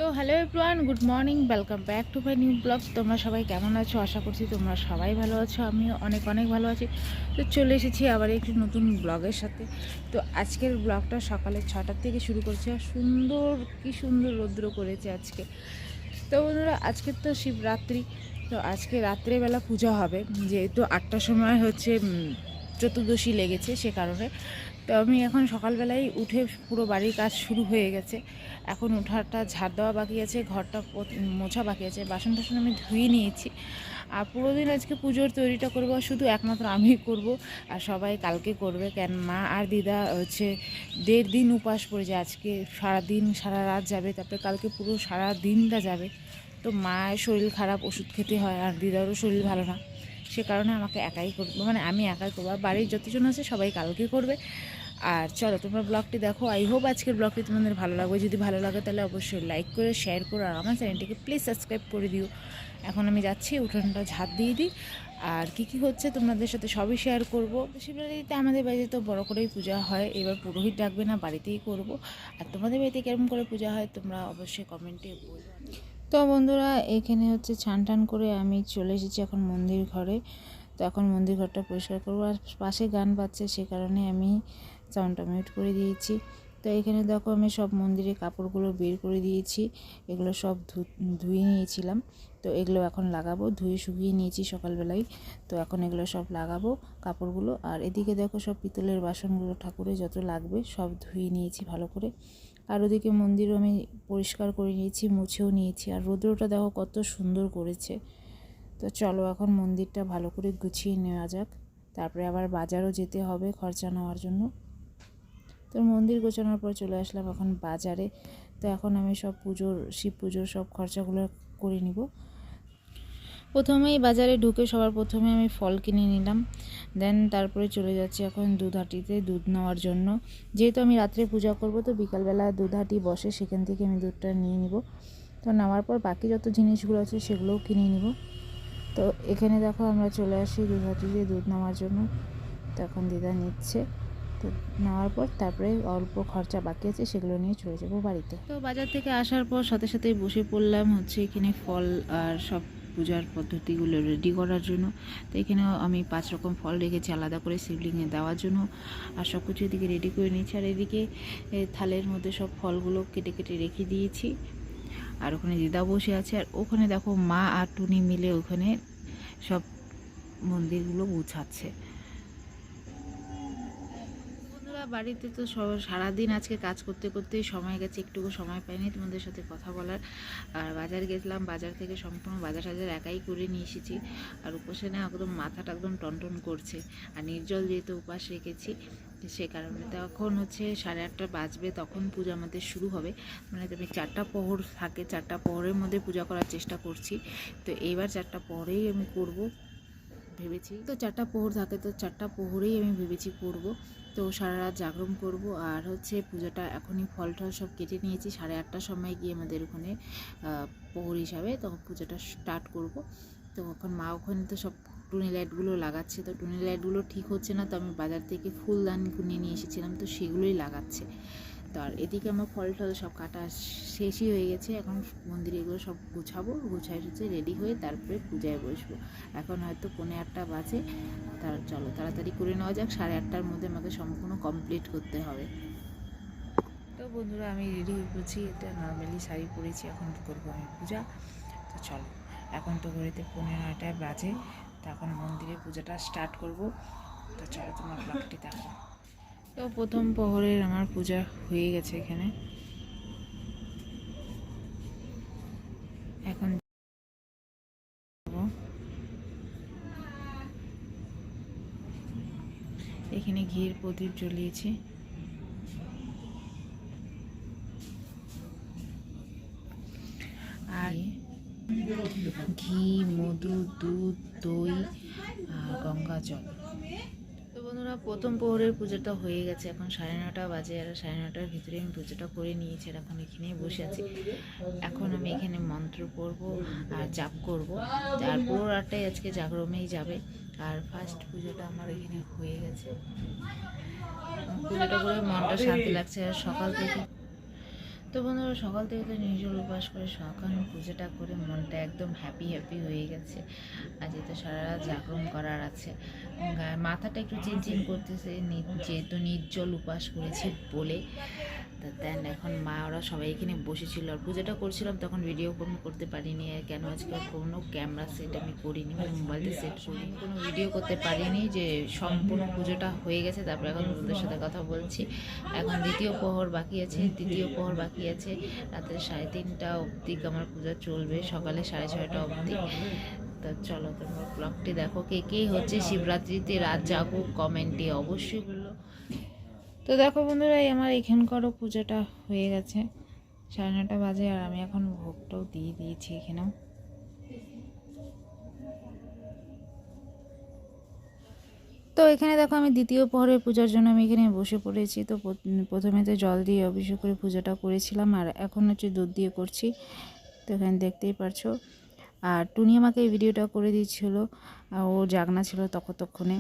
তো hello everyone, good morning, welcome back to my new blog. তোমরা সবাই কেমন আছো? আশা করছি তোমরা সবাই ভালো আছো, আমিও অনেক অনেক ভালো আছি। তো চলে এসেছি আবার একটু নতুন ব্লগের সাথে। তো আজকের ব্লগটা সকালে 6টার থেকে শুরু করছি। আর কি সুন্দর রৌদ্র করেছে আজকে। তো বন্ধুরা, আজকে তো শিবরাত্রি। তো আজকে রাত্রেবেলা পূজা হবে, যেহেতু 8টার সময় হচ্ছে চতুর্দশী লেগেছে, সে কারণে। তো আমি এখন সকালবেলায় উঠে পুরো বাড়ির কাজ শুরু হয়ে গেছে। এখন উঠাটা ঝাড় দেওয়া বাকি আছে, ঘরটা মোছা বাকি আছে, বাসন টাসন আমি ধুয়ে নিয়েছি। আর পুরো দিন আজকে পুজোর তৈরিটা করবো, শুধু একমাত্র আমিই করব। আর সবাই কালকে করবে, কেন মা আর দিদা হচ্ছে 1.5 দিন উপাস পড়েছে। আজকে সারাদিন সারা রাত যাবে, তারপরে কালকে পুরো সারা দিনটা যাবে। তো মায়ের শরীর খারাপ, ওষুধ খেতে হয়, আর দিদারও শরীর ভালো না, সে কারণে আমাকে একাই করবো, মানে আমি একাই করবো। আর বাড়ির যতজন আছে সবাই কালকে করবে। আর চলো তোমরা ব্লগটি দেখো। আই হোপ আজকের ব্লগটি তোমাদের ভালো লাগবে। যদি ভালো লাগে তাহলে অবশ্যই লাইক করে শেয়ার করো, আর আমার চ্যানেলটিকে প্লিজ সাবস্ক্রাইব করে দিও। এখন আমি যাচ্ছি, উঠোনটা ঝাঁট দিয়ে দিই। আর কি হচ্ছে তোমাদের সাথে সবই শেয়ার করবো। শিবরাত্রিতে আমাদের বাড়িতে তো বড় করেই পূজা হয়, এবার পুরোহিত ডাকবে না, বাড়িতেই করব। আর তোমাদের বাড়িতে কেমন করে পূজা হয় তোমরা অবশ্যই কমেন্টে বলো। তো বন্ধুরা, এখানে হচ্ছে ছান টান করে আমি চলে এসেছি এখন মন্দির ঘরে। তো এখন মন্দির ঘরটা পরিষ্কার করবো। আর পাশে গান বাজছে, সে কারণে আমি সাউন্ডটা মিউট করে দিয়েছি। তো এখানে দেখো আমি সব মন্দিরে কাপড়গুলো বের করে দিয়েছি, এগুলো সব ধুয়ে নিয়েছিলাম। তো এগুলো এখন লাগাবো, ধুয়ে শুকিয়ে নিয়েছি সকালবেলায়। তো এখন এগুলো সব লাগাবো কাপড়গুলো। আর এদিকে দেখো সব পিতলের বাসনগুলো ঠাকুরে যত লাগবে সব ধুয়ে নিয়েছি ভালো করে। আর ওদিকে মন্দিরও আমি পরিষ্কার করে নিয়েছি, মুছেও নিয়েছি। আর রৌদ্রটা দেখো কত সুন্দর করেছে। তো চলো এখন মন্দিরটা ভালো করে গুছিয়ে নেওয়া যাক, তারপরে আবার বাজারও যেতে হবে খরচা নেওয়ার জন্য। তো মন্দির গোছানোর পর চলে আসলাম এখন বাজারে। তো এখন আমি সব শিব পুজোর সব খরচাগুলো করে নিব। প্রথমেই বাজারে ঢুকে সবার প্রথমে আমি ফল কিনে নিলাম। দেন তারপরে চলে যাচ্ছি এখন দুধহাটিতে দুধ নেওয়ার জন্য। যেহেতু আমি রাত্রে পূজা করব, তো বিকালবেলা দুধহাটি বসে, সেখান থেকে আমি দুধটা নিয়ে নিব। তো নেওয়ার পর বাকি যত জিনিসগুলো আছে সেগুলোও কিনে নিব। তো এখানে দেখো আমরা চলে আসি দুধহাটিতে দুধ নেওয়ার জন্য। তো এখন দিদা নিচ্ছে। তো নেওয়ার পর তারপরে অল্প খরচা বাকি আছে, সেগুলো নিয়ে চলে যাবো বাড়িতে। তো বাজার থেকে আসার পর সাথে সাথে বসে পড়লাম হচ্ছে এখানে ফল আর সব পূজার পদ্ধতিগুলো রেডি করার জন্য। তো এখানেও আমি 5 রকম ফল রেখেছি আলাদা করে শিবলিঙ্গে দেওয়ার জন্য। আর সব কিছু এদিকে রেডি করে নিয়েছি। আর এদিকে থালের মধ্যে সব ফলগুলো কেটে কেটে রেখে দিয়েছি। আর ওখানে দিদা বসে আছে। আর ওখানে দেখো মা আর টুনি মিলে ওখানে সব মন্দিরগুলো গুছাচ্ছে। বাড়িতে তো সারাদিন আজকে কাজ করতে করতেই সময় গেছে, একটুকু সময় পাইনি তোমাদের সাথে কথা বলার। আর বাজার গেছিলাম, বাজার থেকে সম্পূর্ণ বাজার একাই করে নিয়ে এসেছি। আর উপাসে না একদম মাথাটা একদম টনটন করছে। আর নির্জল যেহেতু উপাস রেখেছি, সে কারণে তখন হচ্ছে 8:30 বাজবে, তখন পূজা আমাদের শুরু হবে। মানে তুমি 4টা প্রহর থাকে, 4টা প্রহরের মধ্যে পূজা করার চেষ্টা করছি। তো এইবার 4টা প্রহরেই আমি করব ভেবেছি। তো 4টা প্রহর থাকে, তো 4টা প্রহরেই আমি ভেবেছি করব। তো সারা রাত জাগরণ করব। আর হচ্ছে পুজোটা এখনই ফল টল সব কেটে নিয়েছি, 8:30টার সময় গিয়ে আমাদের ওখানে প্রহর হিসাবে তখন পুজোটা স্টার্ট করব। তো এখন মা ওখানে তো সব টুনি লাইটগুলো লাগাচ্ছে। তো টুনি লাইটগুলো ঠিক হচ্ছে না, তো আমি বাজার থেকে ফুলদান কিনে নিয়ে এসেছিলাম, তো সেগুলোই লাগাচ্ছে। তো আর এদিকে আমার ফল টল সব কাটা শেষই হয়ে গেছে। এখন মন্দিরে এগুলো সব গুছাই হচ্ছে রেডি হয়ে তারপরে পূজায় বসবো। এখন হয়তো 8:45 বাজে। চলো তাড়াতাড়ি করে নেওয়া যাক, 8:30টার মধ্যে আমাকে সম্পূর্ণ কমপ্লিট করতে হবে। তো বন্ধুরা, আমি রেডি হয়ে পড়ছি। এটা নর্মালি শাড়ি পরেছি, এখন করবো আমি পূজা। তো চলো, এখন তো ঘড়িতে 9:15 বাজে। তো এখন মন্দিরে পূজাটা স্টার্ট করব। তো চলো তোমার ব্লগটি দেখো। তো প্রথম প্রহরের আমার পূজা হয়ে গেছে এখানে। এখন এখানে ঘির প্রদীপ জ্বলিয়েছি। আর ঘি, মধু, দুধ, দই আর গঙ্গা জল। তো বন্ধুরা, প্রথম প্রহরের পুজোটা হয়ে গেছে। এখন 9:30 বাজে। আর 9:30টার ভিতরে আমি পুজোটা করে নিয়েছি। আর এখন এখানেই বসে আছি। এখন আমি এখানে মন্ত্র পড়বো আর জাপ করবো। আর পুরো রাতটাই আজকে জাগরণেই যাবে। আর ফার্স্ট পুজোটা আমার এখানে হয়ে গেছে। পুজোটা করে মনটা শান্তি লাগছে। আর সকাল থেকে তো বন্ধুরা, সকাল থেকে তো নির্জল উপবাস করে সকাল পুজোটা করে মনটা একদম হ্যাপি হয়ে গেছে। আজ তো সারা রাত জাগরণ করার আছে, মাথাটা একটু চিনচিন করতেছে, যেহেতু নির্জল উপবাস করেছি বলে। তা দেন এখন মা ওরা সবাই এখানে বসেছিল আর পুজোটা করছিলাম, তখন ভিডিও করতে পারিনি। আর কেন আজকে কোনো ক্যামেরা সেট আমি করিনি, মানে মোবাইলটা সেট করি, কোনো ভিডিও করতে পারিনি। যে সম্পূর্ণ পুজোটা হয়ে গেছে, তারপরে এখন বন্ধুদের সাথে কথা বলছি। এখন দ্বিতীয় প্রহর বাকি আছে, রাত্রে 3:30 অবধি আমার পূজা চলবে, সকালে 6:30 অবধি। তো চলো তোমরা ব্লগটি দেখো। কে হচ্ছে শিবরাত্রিতে রাত জাগুক কমেন্টে অবশ্যই বললো। তো দেখো বন্ধুরা, আমার এখানকারও পূজাটা হয়ে গেছে, 9:30 বাজে, আর আমি এখন ভোগটাও দিয়ে দিয়েছি এখানেও। তো এখানে দেখো আমি দ্বিতীয় প্রহরের পূজার জন্য আমি এখানে বসে পড়েছি। তো প্রথমে তো জল দিয়ে অভিষেক করে পূজাটা করেছিলাম, আর এখন হচ্ছে দুধ দিয়ে করছি। তো এখানে দেখতেই পারছো। আর টুনি আমাকে এই ভিডিওটা করে দিচ্ছিল, ও জাগনা ছিল ততক্ষণে।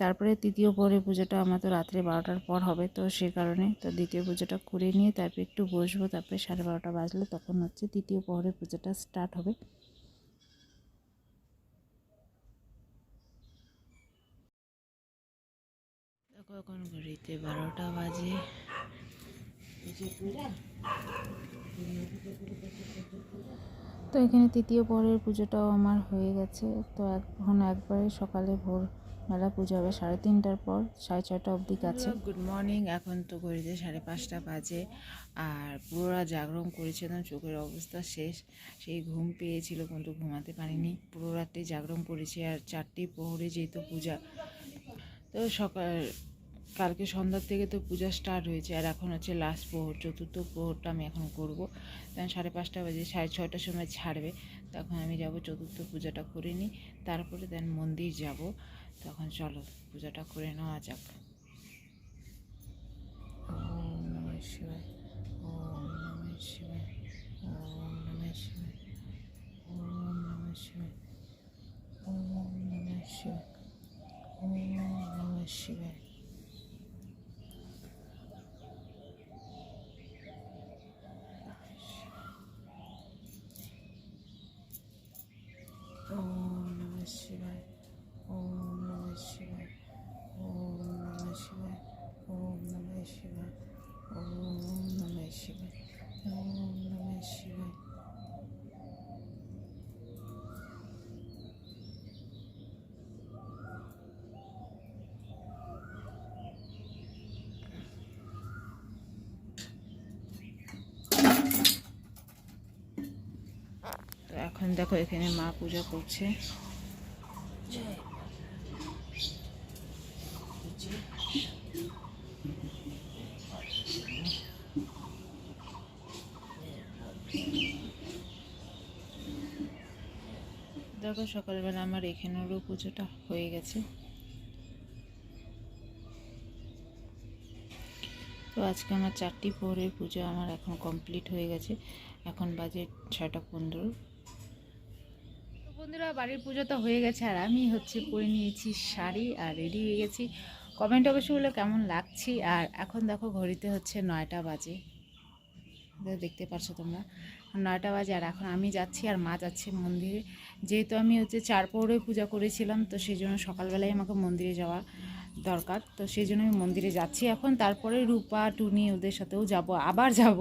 তারপরে তৃতীয় প্রহরের পুজোটা আমার তো রাত্রে 12টার পর হবে, তো সে কারণে তো দ্বিতীয় পুজোটা করে নিয়ে তারপরে একটু বসবো, তারপরে 12:30 বাজলে তখন হচ্ছে তৃতীয় প্রহরের পুজোটা স্টার্ট হবে। দেখো এখন ঘড়িতে 12টা বাজে। তো এখানে তৃতীয় প্রহরের পুজোটাও আমার হয়ে গেছে। তো এখন একবারে সকালে ভোরবেলা পুজো হবে 3:30টার পর, 6:30 অবধি কাছে। Good morning. এখন তো ঘড়িতে 5:30 বাজে, আর পুরোরা জাগরণ করেছে না, চোখের অবস্থা শেষ। সেই ঘুম পেয়েছিল কিন্তু ঘুমাতে পারিনি, পুরো রাত্রি জাগরণ করেছি। আর 4টি প্রহরে যেহেতু পূজা, তো কালকে সন্ধ্যার থেকে তো পূজা স্টার্ট হয়েছে, আর এখন হচ্ছে লাস্ট প্রহর, চতুর্থ প্রহরটা আমি এখন করব। তখন 5:30 বাজে, 6:30টার সময় ছাড়বে। তখন আমি যাব চতুর্থ পূজাটা করে নিই, তারপরে দেন মন্দির যাব। তখন চলো পূজাটা করে নেওয়া যাক। ওম নমঃ শিবায়, ওম নমঃ শিবায়, ওম নমঃ শিবায়, ওম নমঃ শিবায়, ওম নমঃ শিবায়, ওম নমঃ শিবায়। ओम नमः शिवाय, ओम नमः शिवाय, ओम नमः शिवाय, ओम नमः शिवाय, ओम नमः शिवाय, ओम नमः शिवाय। তো এখন দেখো এখানে মা পূজা করছে। দেখো সকালবেলা আমার এখানেরও পুজোটা হয়ে গেছে। তো আজকে আমার 4টি প্রহরের পুজো আমার এখন কমপ্লিট হয়ে গেছে। এখন বাজে 6:15। বন্ধুরা, বাড়ির পুজো তো হয়ে গেছে, আর আমি হচ্ছে পরে নিয়েছি শাড়ি আর রেডি হয়ে গেছি। কমেন্ট অবশ্যই বলে কেমন লাগছি। আর এখন দেখো ঘড়িতে হচ্ছে 9টা বাজে, দেখতে পাচ্ছ তোমরা, 9টা বাজে। আর এখন আমি যাচ্ছি আর মা যাচ্ছে মন্দিরে। যেহেতু আমি হচ্ছে 4 প্রহরে পূজা করেছিলাম, তো সেই জন্য সকালবেলায় আমাকে মন্দিরে যাওয়া দরকার, তো সেই জন্য আমি মন্দিরে যাচ্ছি এখন। তারপরে রূপা টুনি ওদের সাথেও আবার যাব।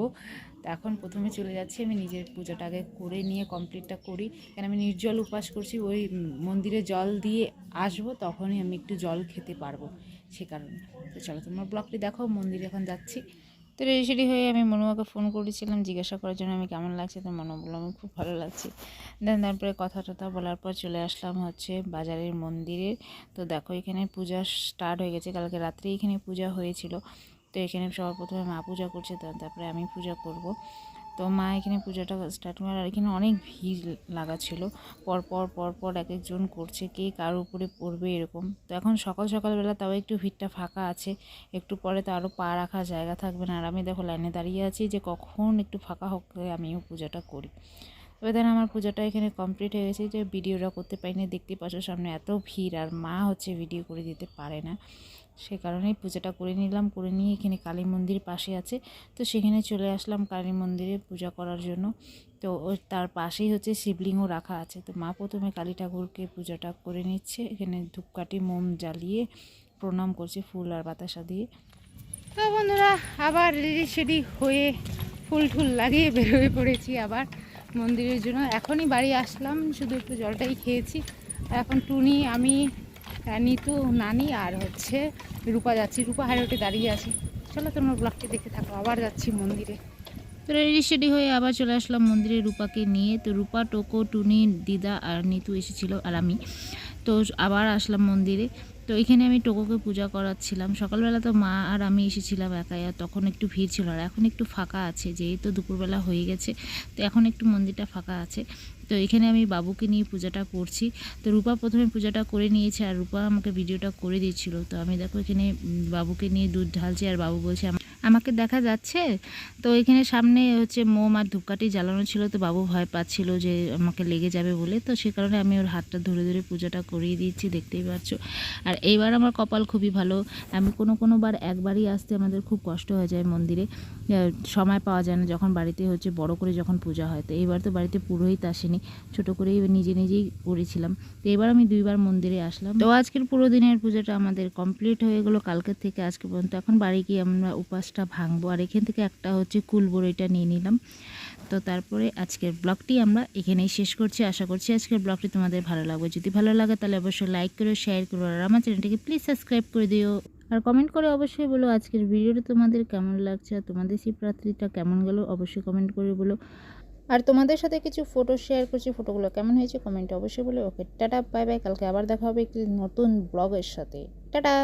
তো এখন প্রথমে চলে যাচ্ছি, আমি নিজের পুজোটা আগে করে নিয়ে কমপ্লিটটা করি, কারণ আমি নির্জল উপবাস করছি। ওই মন্দিরে জল দিয়ে আসবো, তখনই আমি একটু জল খেতে পারবো, সে কারণে। তো চলো তোমরা ব্লগটি দেখো, মন্দিরে এখন যাচ্ছি। তো রেডি হয়ে আমি মনুমাকে ফোন করেছিলাম জিজ্ঞাসা করার জন্য আমি কেমন লাগছে। তো মনু বললো আমি খুব ভালো লাগছে। তারপরে কথা টথা বলার পর চলে আসলাম হচ্ছে বাজারের মন্দিরে। তো দেখো এখানে পূজা স্টার্ট হয়ে গেছে, কালকে রাত্রে এখানে পূজা হয়েছিল। তো এখানে সবার প্রথমে মা পূজা করছে, তারপরে আমি পূজা করব। তো মা এখানে পূজাটা স্টার্ট করে, আর এখানে অনেক ভিড় লাগা ছিল, পরপর এক একজন করছে, কে কার উপরে পড়বে এরকম। তো এখন সকালবেলা তাও একটু ভিড়টা ফাঁকা আছে, একটু পরে তো আরও পা রাখার জায়গা থাকবে না। আর আমি দেখো লাইনে দাঁড়িয়ে আছি যে কখন একটু ফাঁকা হোক আমিও পূজাটা করি। তবে দেন আমার পূজাটা এখানে কমপ্লিট হয়ে গেছে। যে ভিডিওটা করতে পারিনি, দেখতে পাচ্ছ সামনে এত ভিড়, আর মা হচ্ছে ভিডিও করে দিতে পারে না। সে কারণেই পূজাটা করে নিলাম। করে নিয়ে এখানে কালী মন্দির পাশে আছে, তো সেখানে চলে আসলাম কালী মন্দিরে পূজা করার জন্য। তো তার পাশেই হচ্ছে শিবলিঙ্গও রাখা আছে। তো মা প্রথমে কালী ঠাকুরকে পূজাটা করে নিচ্ছে, এখানে ধূপকাঠি মোম জ্বালিয়ে প্রণাম করছে ফুল আর বাতাসা দিয়ে। তো বন্ধুরা আবার রেডি সেডি হয়ে ফুল টুল লাগিয়ে বের হয়ে পড়েছি আবার মন্দিরের জন্য। এখনই বাড়ি আসলাম, শুধু একটু জলটাই খেয়েছি। আর এখন টুনি, আমি, নিতু, নানি আর হচ্ছে রূপা যাচ্ছি। রূপা হাইরোডে দাঁড়িয়ে আছি। চলো তোমরা ব্লগটি দেখে থাকো। আবার যাচ্ছি মন্দিরে। তো রেডি সেডি হয়ে আবার চলে আসলাম মন্দিরে রূপাকে নিয়ে। তো রূপা, টোকো, টুনি, দিদা আর নিতু এসেছিলো আর আমি। তো আবার আসলাম মন্দিরে। তো এখানে আমি টোকোকে পূজা করাচ্ছিলাম। সকালবেলা তো মা আর আমি এসেছিলাম একাই, আর তখন একটু ভিড় ছিল, আর এখন একটু ফাঁকা আছে, যেহেতু দুপুরবেলা হয়ে গেছে। তো এখন একটু মন্দিরটা ফাঁকা আছে। তো এখানে আমি বাবুকে নিয়ে পূজাটা করছি। তো রূপা প্রথমে পূজাটা করে নিয়েছে, আর রূপা আমাকে ভিডিওটা করে দিচ্ছিল। তো আমি দেখো এখানে বাবুকে নিয়ে দুধ ঢালছি, আর বাবু বলছে আমাকে দেখা যাচ্ছে। তো এখানে সামনে হচ্ছে মোম আর ধূপকাঠি জ্বালানো ছিল, তো বাবু ভয় পাচ্ছিল যে আমাকে লেগে যাবে বলে। তো সে কারণে আমি ওর হাতটা ধরে ধরে পূজাটা করিয়ে দিচ্ছি, দেখতেই পাচ্ছ। আর এইবার আমার কপাল খুবই ভালো। আমি কোনো বার একবারই আসতে আমাদের খুব কষ্ট হয়ে যায় মন্দিরে, সময় পাওয়া যায় না যখন বাড়িতে হচ্ছে বড় করে যখন পূজা হয়। তো এইবার তো বাড়িতে পুরোহিত আসেনি, ছোট করেই নিজেই করেছিলাম। তো এবার আমি 2বার মন্দিরে আসলাম। তো আজকের পুরো দিনের পূজাটা আমাদের কমপ্লিট হয়ে গেলো কালকের থেকে আজকে পর্যন্ত। এখন বাড়ি গিয়ে আমরা উপাসটা ভাঙবো, আর এখান থেকে একটা হচ্ছে কুলবড়িটা নিয়ে নিলাম। তো তারপরে আজকের ব্লগটি আমরা এখানেই শেষ করছি। আশা করছি আজকের ব্লগটি তোমাদের ভালো লাগবে। যদি ভালো লাগে তাহলে অবশ্যই লাইক করো, শেয়ার করো, আর আমার চ্যানেলটিকে প্লিজ সাবস্ক্রাইব করে দিও। আর কমেন্ট করে অবশ্যই বলো আজকের ভিডিওটা তোমাদের কেমন লাগছে, আর তোমাদের শিবরাত্রিটা কেমন গেল অবশ্যই কমেন্ট করে বলো। আর তোমাদের সাথে কিছু ফটো শেয়ার করছি, ফটোগুলো কেমন হয়েছে কমেন্টে অবশ্যই বলো। ওকে টাটা, বাই বাই। কালকে আবার দেখা হবে একটি নতুন ব্লগের সাথে। টাটা।